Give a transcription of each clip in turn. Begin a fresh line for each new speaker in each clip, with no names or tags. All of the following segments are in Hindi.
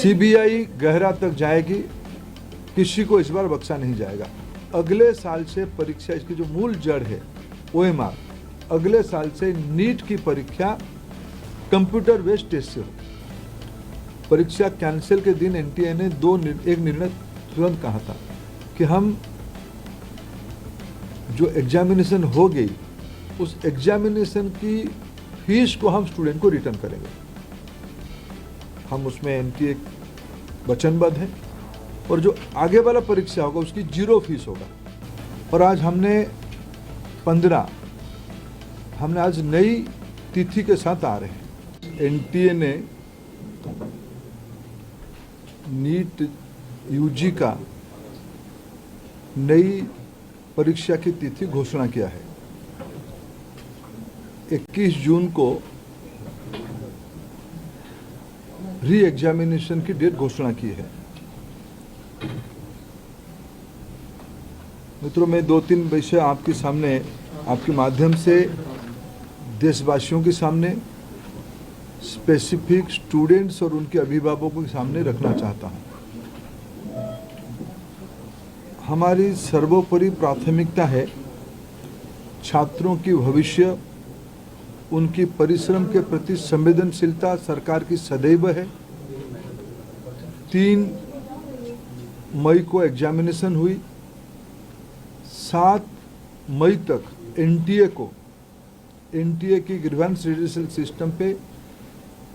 सीबीआई गहरा तक जाएगी, किसी को इस बार बख्शा नहीं जाएगा। अगले साल से परीक्षा, इसकी जो मूल जड़ है OMR, अगले साल से नीट की परीक्षा कंप्यूटर बेस्ड टेस्ट से हो। परीक्षा कैंसिल के दिन एनटीए ने एक निर्णय तुरंत कहा था कि हम जो एग्जामिनेशन हो गई उस एग्जामिनेशन की फीस को हम स्टूडेंट को रिटर्न करेंगे। हम उसमें एनटीए वचनबद्ध है और जो आगे वाला परीक्षा होगा उसकी 0 फीस होगा। और आज हमने आज नई तिथि के साथ आ रहे हैं। एनटीए ने नीट यूजी का नई परीक्षा की तिथि घोषणा किया है। 21 जून को री एग्जामिनेशन की डेट घोषणा की है। मित्रों, मैं 2-3 विषय आपके सामने, आपके माध्यम से देशवासियों के सामने, स्पेसिफिक स्टूडेंट्स और उनके अभिभावकों के सामने रखना चाहता हूं। हमारी सर्वोपरि प्राथमिकता है छात्रों की भविष्य, उनकी परिश्रम के प्रति संवेदनशीलता सरकार की सदैव है। 3 मई को एग्जामिनेशन हुई। 7 मई तक एनटीए की ग्रीवेंस रिड्यूसल सिस्टम पे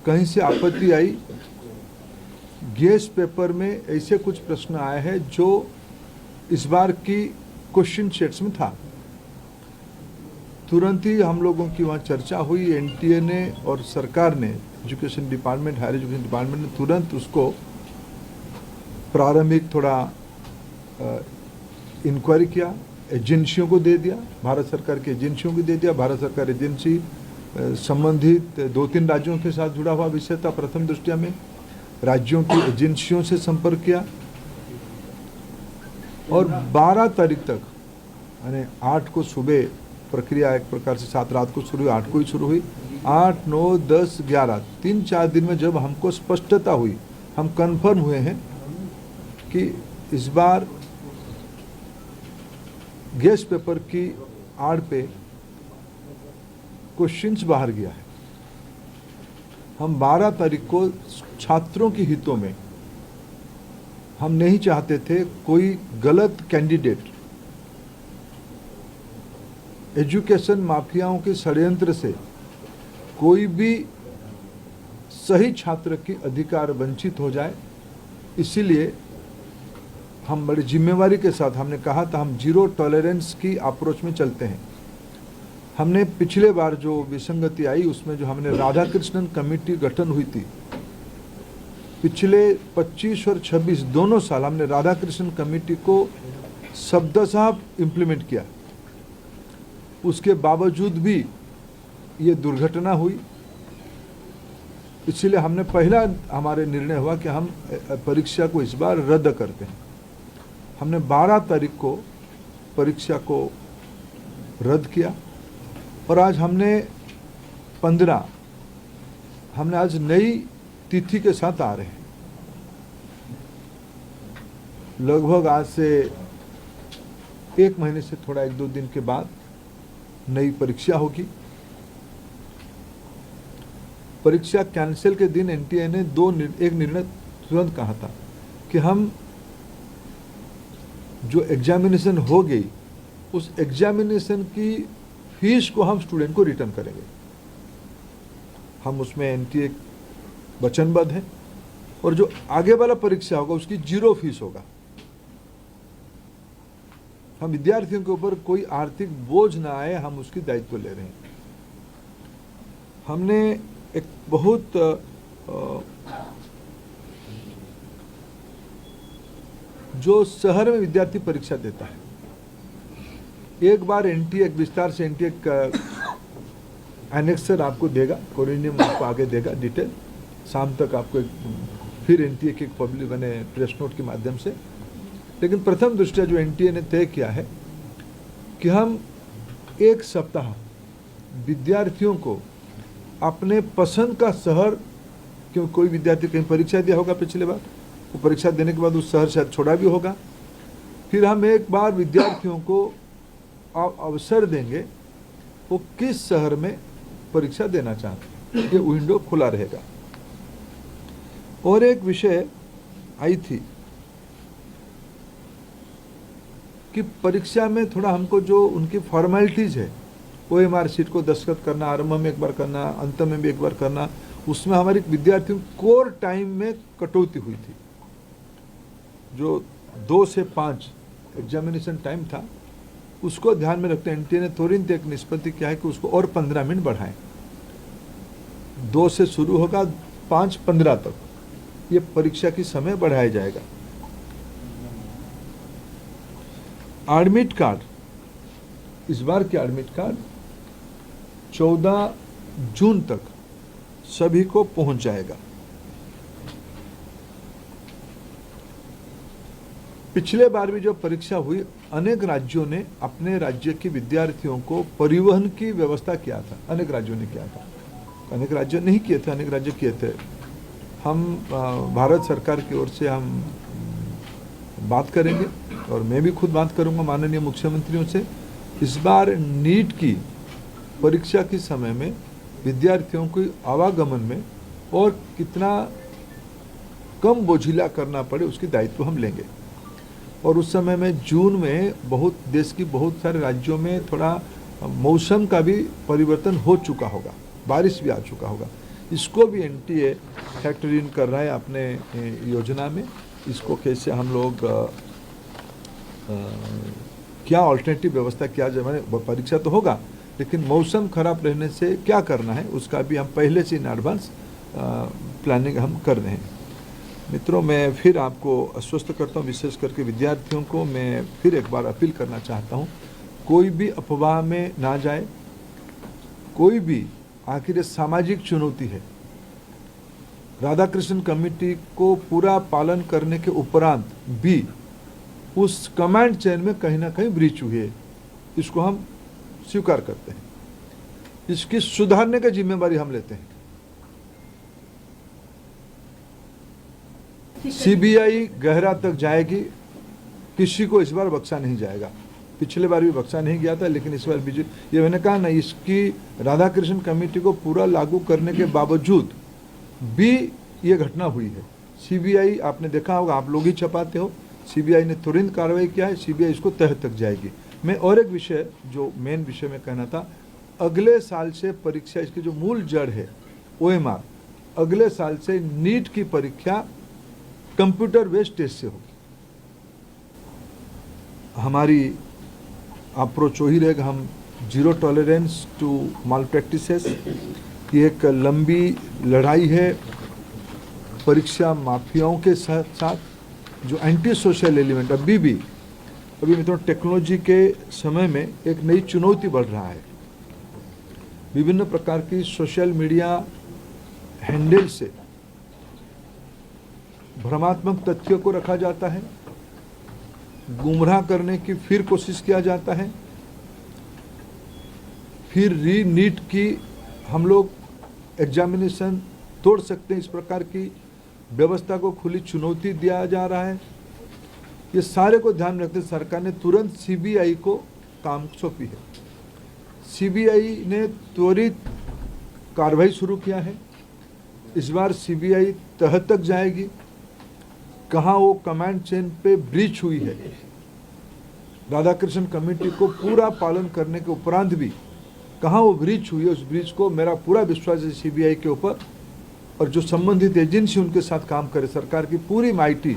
कहीं से आपत्ति आई। गेस्ट पेपर में ऐसे कुछ प्रश्न आए हैं जो इस बार की क्वेश्चन सेट्स में था। तुरंत ही हम लोगों की वहाँ चर्चा हुई। एनटीए ने और सरकार ने, education department, higher education department ने तुरंत उसको प्रारंभिक थोड़ा इंक्वायरी किया, एजेंसियों को दे दिया, भारत सरकार की एजेंसियों को दे दिया। भारत सरकार एजेंसी संबंधित 2-3 राज्यों के साथ जुड़ा हुआ विषय था। प्रथम दृष्टया में राज्यों की एजेंसियों से संपर्क किया और 12 तारीख तक, यानी 8 को सुबह प्रक्रिया एक प्रकार से 7 रात को शुरू हुई, 8 को ही शुरू हुई। 8, 9, 10, 11 3-4 दिन में जब हमको स्पष्टता हुई, हम कंफर्म हुए हैं कि इस बार गेस्ट पेपर की आड़ पे क्वेश्चंस बाहर गया है। हम 12 तारीख को छात्रों के हितों में, हम नहीं चाहते थे कोई गलत कैंडिडेट एजुकेशन माफियाओं के षड्यंत्र से कोई भी सही छात्र की अधिकार वंचित हो जाए। इसीलिए हम बड़ी जिम्मेवारी के साथ, हमने कहा था हम 0 टॉलरेंस की अप्रोच में चलते हैं। हमने पिछले बार जो विसंगति आई उसमें जो हमने राधाकृष्णन कमेटी गठन हुई थी, पिछले 25 और 26 दोनों साल हमने राधाकृष्णन कमेटी को शब्दशः इम्प्लीमेंट किया। उसके बावजूद भी ये दुर्घटना हुई। इसलिए हमने पहला हमारे निर्णय हुआ कि हम परीक्षा को इस बार रद्द करते हैं। हमने 12 तारीख को परीक्षा को रद्द किया और आज हमने आज नई तिथि के साथ आ रहे हैं। लगभग आज से 1 महीने से थोड़ा 1-2 दिन के बाद नई परीक्षा होगी। परीक्षा कैंसिल के दिन एनटीए ने एक निर्णय तुरंत कहा था कि हम जो एग्जामिनेशन हो गई उस एग्जामिनेशन की फीस को हम स्टूडेंट को रिटर्न करेंगे। हम उसमें एनटीए वचनबद्ध है और जो आगे वाला परीक्षा होगा उसकी 0 फीस होगा। हम विद्यार्थियों के ऊपर कोई आर्थिक बोझ ना आए, हम उसकी दायित्व ले रहे हैं। हमने एक बहुत जो शहर में विद्यार्थी परीक्षा देता है, एक बार एनटीए एक विस्तार से एनटीए एनेक्सर आपको देगा, कोरिनियम आपको आगे देगा डिटेल। शाम तक आपको फिर एनटीए के पब्लिक बने प्रेस नोट के माध्यम से। लेकिन प्रथम दृष्टया जो एनटीए ने तय किया है कि हम 1 सप्ताह विद्यार्थियों को अपने पसंद का शहर क्योंकि कोई विद्यार्थी कहीं परीक्षा दिया होगा पिछले बार, वो परीक्षा देने के बाद उस शहर शायद छोड़ा भी होगा। फिर हम एक बार विद्यार्थियों को अवसर देंगे वो किस शहर में परीक्षा देना चाहते हैं, ये विंडो खुला रहेगा। और एक विषय आई थी कि परीक्षा में थोड़ा हमको जो उनकी फॉर्मेलिटीज है, OMR शीट को दस्तखत करना, आरंभ में एक बार करना, अंत में भी एक बार करना, उसमें हमारी विद्यार्थियों कोर टाइम में कटौती हुई थी। जो 2 से 5 एग्जामिनेशन टाइम था, उसको ध्यान में रखते NTA ने तुरंत एक निष्पत्ति किया है कि उसको और 15 मिनट बढ़ाएं। 2 से शुरू होगा, 5:15 तक ये परीक्षा की समय बढ़ाया जाएगा। एडमिट कार्ड, इस बार के एडमिट कार्ड 14 जून तक सभी को पहुंच जाएगा। पिछले बार भी जो परीक्षा हुई, अनेक राज्यों ने अपने राज्य के विद्यार्थियों को परिवहन की व्यवस्था किया था। अनेक राज्यों ने किया था, अनेक राज्य नहीं किए थे, अनेक राज्य किए थे। हम भारत सरकार की ओर से हम बात करेंगे और मैं भी खुद बात करूंगा माननीय मुख्यमंत्रियों से। इस बार नीट की परीक्षा के समय में विद्यार्थियों को आवागमन में और कितना कम बोझिला करना पड़े, उसकी दायित्व हम लेंगे। और उस समय में जून में देश की बहुत सारे राज्यों में थोड़ा मौसम का भी परिवर्तन हो चुका होगा, बारिश भी आ चुका होगा। इसको भी NTA फैक्टर इन कर रहा है अपने योजना में। इसको कैसे हम लोग क्या अल्टरनेटिव व्यवस्था किया जाए, मैंने परीक्षा तो होगा लेकिन मौसम खराब रहने से क्या करना है उसका भी हम पहले से इन एडवांस प्लानिंग हम कर रहे हैं। मित्रों, मैं फिर आपको आश्वस्त करता हूँ, विशेष करके विद्यार्थियों को मैं फिर एक बार अपील करना चाहता हूँ, कोई भी अफवाह में ना जाए। कोई भी, आखिर ये सामाजिक चुनौती है। राधाकृष्ण कमेटी को पूरा पालन करने के उपरांत भी उस कमांड चेन में कहीं ना कहीं ब्रीच हुई है, इसको हम स्वीकार करते हैं। इसकी सुधारने की जिम्मेदारी हम लेते हैं। CBI गहरा तक जाएगी, किसी को इस बार बख्शा नहीं जाएगा। पिछले बार भी बख्शा नहीं गया था, लेकिन इस बार ये मैंने कहा ना, इसकी राधाकृष्ण कमेटी को पूरा लागू करने के बावजूद भी ये घटना हुई है। CBI, आपने देखा होगा, आप लोग ही छपाते हो, CBI ने तुरंत कार्रवाई किया है, CBI इसको तह तक जाएगी। मैं और एक विषय, जो मेन विषय में कहना था, अगले साल से परीक्षा, इसकी जो मूल जड़ है OMR, अगले साल से नीट की परीक्षा कंप्यूटर बेस्ड टेस्ट से होगी। हमारी अप्रोच वही रहेगा, हम zero tolerance to malpractices. ये एक लंबी लड़ाई है परीक्षा माफियाओं के साथ जो एंटी सोशल एलिमेंट अभी मित्रों टेक्नोलॉजी के समय में एक नई चुनौती बढ़ रहा है। विभिन्न प्रकार की सोशल मीडिया हैंडल से भ्रमात्मक तथ्यों को रखा जाता है, गुमराह करने की फिर कोशिश किया जाता है, फिर नीट की हम लोग एग्जामिनेशन तोड़ सकते हैं, इस प्रकार की व्यवस्था को खुली चुनौती दिया जा रहा है। ये सारे को ध्यान में रखते सरकार ने तुरंत CBI को काम सौंपी है। CBI ने त्वरित कार्रवाई शुरू किया है। इस बार CBI तह तक जाएगी, कहाँ वो कमांड चेन पे ब्रीच हुई है, राधाकृष्ण कमेटी को पूरा पालन करने के उपरांत भी कहाँ वो ब्रीच हुई है, उस ब्रीच को मेरा पूरा विश्वास है CBI के ऊपर, और जो संबंधित एजेंसी उनके साथ काम करे, सरकार की पूरी माइटी,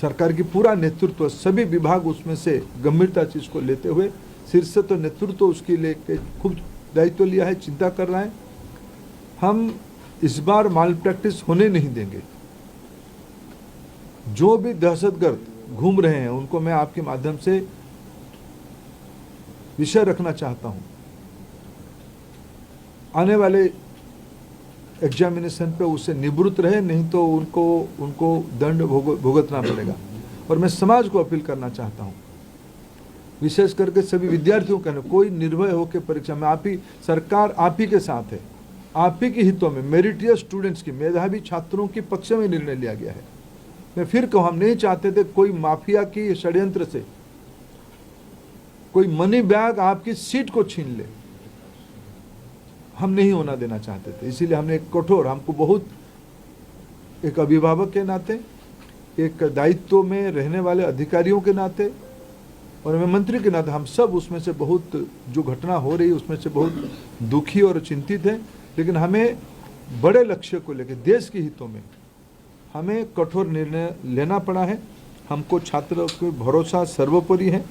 सरकार की पूरा नेतृत्व, सभी विभाग उसमें से गंभीरता से इसको लेते हुए, शीर्ष तो नेतृत्व उसके लेके खूब दायित्व लिया है, चिंता कर रहा है। हम इस बार माल प्रैक्टिस होने नहीं देंगे। जो भी दहशतगर्द घूम रहे हैं उनको मैं आपके माध्यम से विषय रखना चाहता हूं, आने वाले एग्जामिनेशन पे उससे निवृत्त रहे, नहीं तो उनको दंड भुगतना पड़ेगा। और मैं समाज को अपील करना चाहता हूं, विशेष करके सभी विद्यार्थियों का, कोई निर्भय होकर परीक्षा में, सरकार आप ही के साथ है। आप ही के हितों में मेरिटियस स्टूडेंट्स की, मेधावी छात्रों के पक्ष में निर्णय लिया गया है। मैं फिर कहूँ, हम नहीं चाहते थे कोई माफिया की षड्यंत्र से कोई मनी बैग आपकी सीट को छीन ले, हम नहीं होना देना चाहते थे। इसीलिए हमने एक कठोर, हमको बहुत, एक अभिभावक के नाते, एक दायित्व में रहने वाले अधिकारियों के नाते और मैं मंत्री के नाते, हम सब उसमें से बहुत, जो घटना हो रही उसमें से बहुत दुखी और चिंतित हैं। लेकिन हमें बड़े लक्ष्य को लेकर, देश के हितों में हमें कठोर निर्णय लेना पड़ा है। हमको छात्रों को भरोसा सर्वोपरि है।